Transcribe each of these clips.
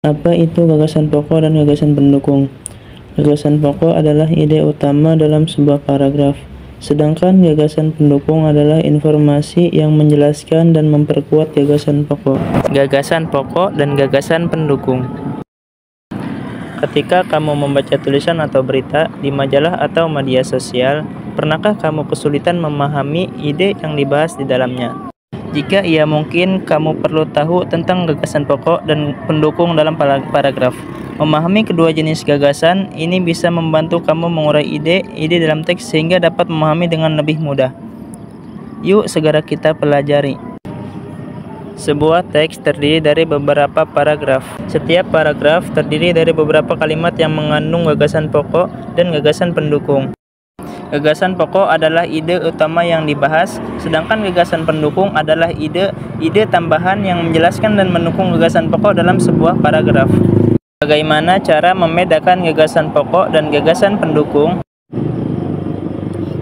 Apa itu gagasan pokok dan gagasan pendukung? Gagasan pokok adalah ide utama dalam sebuah paragraf, sedangkan gagasan pendukung adalah informasi yang menjelaskan dan memperkuat gagasan pokok. Gagasan pokok dan gagasan pendukung. Ketika kamu membaca tulisan atau berita di majalah atau media sosial, pernahkah kamu kesulitan memahami ide yang dibahas di dalamnya? Jika iya, mungkin kamu perlu tahu tentang gagasan pokok dan pendukung dalam paragraf. Memahami kedua jenis gagasan ini bisa membantu kamu mengurai ide dalam teks sehingga dapat memahami dengan lebih mudah. Yuk segera kita pelajari. Sebuah teks terdiri dari beberapa paragraf. Setiap paragraf terdiri dari beberapa kalimat yang mengandung gagasan pokok dan gagasan pendukung. Gagasan pokok adalah ide utama yang dibahas, sedangkan gagasan pendukung adalah ide tambahan yang menjelaskan dan mendukung gagasan pokok dalam sebuah paragraf. Bagaimana cara membedakan gagasan pokok dan gagasan pendukung?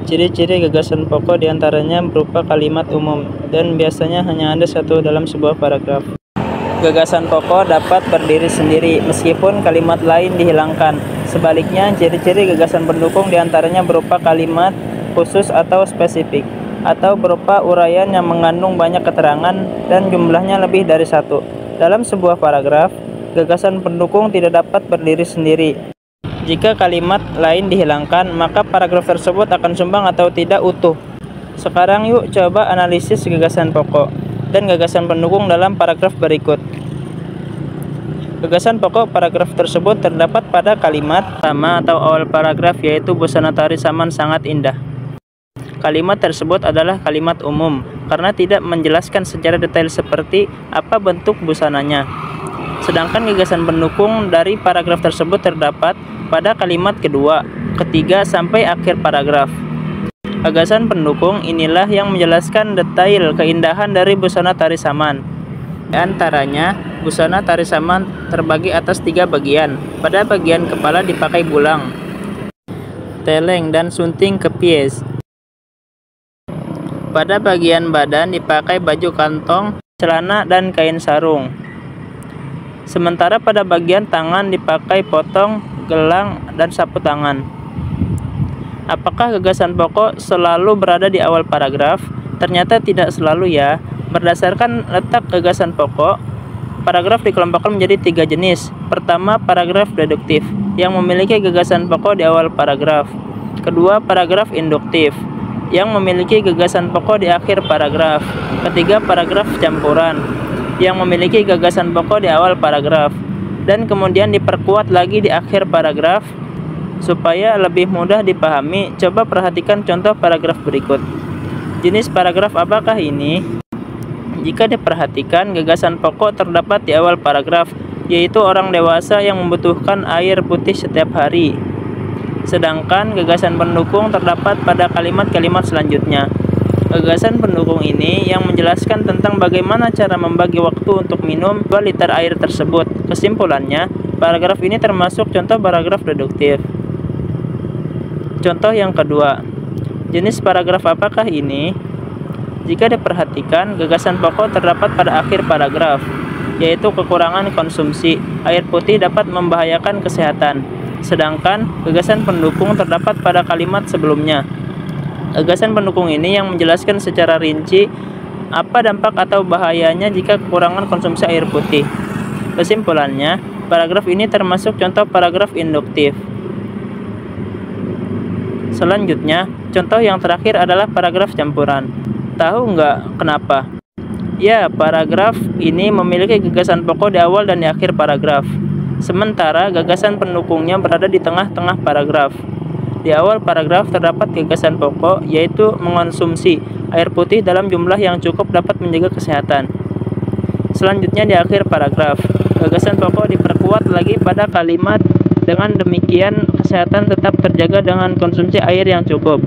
Ciri-ciri gagasan pokok diantaranya berupa kalimat umum, dan biasanya hanya ada satu dalam sebuah paragraf. Gagasan pokok dapat berdiri sendiri meskipun kalimat lain dihilangkan. Sebaliknya, ciri-ciri gagasan pendukung diantaranya berupa kalimat khusus atau spesifik, atau berupa uraian yang mengandung banyak keterangan dan jumlahnya lebih dari satu. Dalam sebuah paragraf, gagasan pendukung tidak dapat berdiri sendiri. Jika kalimat lain dihilangkan, maka paragraf tersebut akan sumbang atau tidak utuh. Sekarang yuk coba analisis gagasan pokok dan gagasan pendukung dalam paragraf berikut. Gagasan pokok paragraf tersebut terdapat pada kalimat pertama atau awal paragraf, yaitu busana tari Saman sangat indah. Kalimat tersebut adalah kalimat umum karena tidak menjelaskan secara detail seperti apa bentuk busananya. Sedangkan gagasan pendukung dari paragraf tersebut terdapat pada kalimat kedua, ketiga, sampai akhir paragraf. Gagasan pendukung inilah yang menjelaskan detail keindahan dari busana tari Saman. Di antaranya, busana tari Saman terbagi atas 3 bagian. Pada bagian kepala dipakai bulang, teleng, dan sunting kepies. Pada bagian badan dipakai baju kantong, celana, dan kain sarung. Sementara pada bagian tangan dipakai potong, gelang, dan sapu tangan. Apakah gagasan pokok selalu berada di awal paragraf? Ternyata tidak selalu ya. Berdasarkan letak gagasan pokok, paragraf dikelompokkan menjadi 3 jenis. Pertama, paragraf deduktif yang memiliki gagasan pokok di awal paragraf. Kedua, paragraf induktif yang memiliki gagasan pokok di akhir paragraf. Ketiga, paragraf campuran yang memiliki gagasan pokok di awal paragraf dan kemudian diperkuat lagi di akhir paragraf. Supaya lebih mudah dipahami, coba perhatikan contoh paragraf berikut. Jenis paragraf apakah ini? Jika diperhatikan, gagasan pokok terdapat di awal paragraf, yaitu orang dewasa yang membutuhkan air putih setiap hari. Sedangkan gagasan pendukung terdapat pada kalimat-kalimat selanjutnya. Gagasan pendukung ini yang menjelaskan tentang bagaimana cara membagi waktu untuk minum 2 liter air tersebut. Kesimpulannya, paragraf ini termasuk contoh paragraf deduktif. Contoh yang kedua, jenis paragraf apakah ini? Jika diperhatikan, gagasan pokok terdapat pada akhir paragraf, yaitu kekurangan konsumsi air putih dapat membahayakan kesehatan. Sedangkan gagasan pendukung terdapat pada kalimat sebelumnya. Gagasan pendukung ini yang menjelaskan secara rinci apa dampak atau bahayanya jika kekurangan konsumsi air putih. Kesimpulannya, paragraf ini termasuk contoh paragraf induktif. Selanjutnya, contoh yang terakhir adalah paragraf campuran. Tahu nggak kenapa? Ya, paragraf ini memiliki gagasan pokok di awal dan di akhir paragraf. Sementara gagasan pendukungnya berada di tengah-tengah paragraf. Di awal paragraf terdapat gagasan pokok, yaitu mengonsumsi air putih dalam jumlah yang cukup dapat menjaga kesehatan. Selanjutnya di akhir paragraf, gagasan pokok diperkuat lagi pada kalimat dengan demikian kesehatan tetap terjaga dengan konsumsi air yang cukup.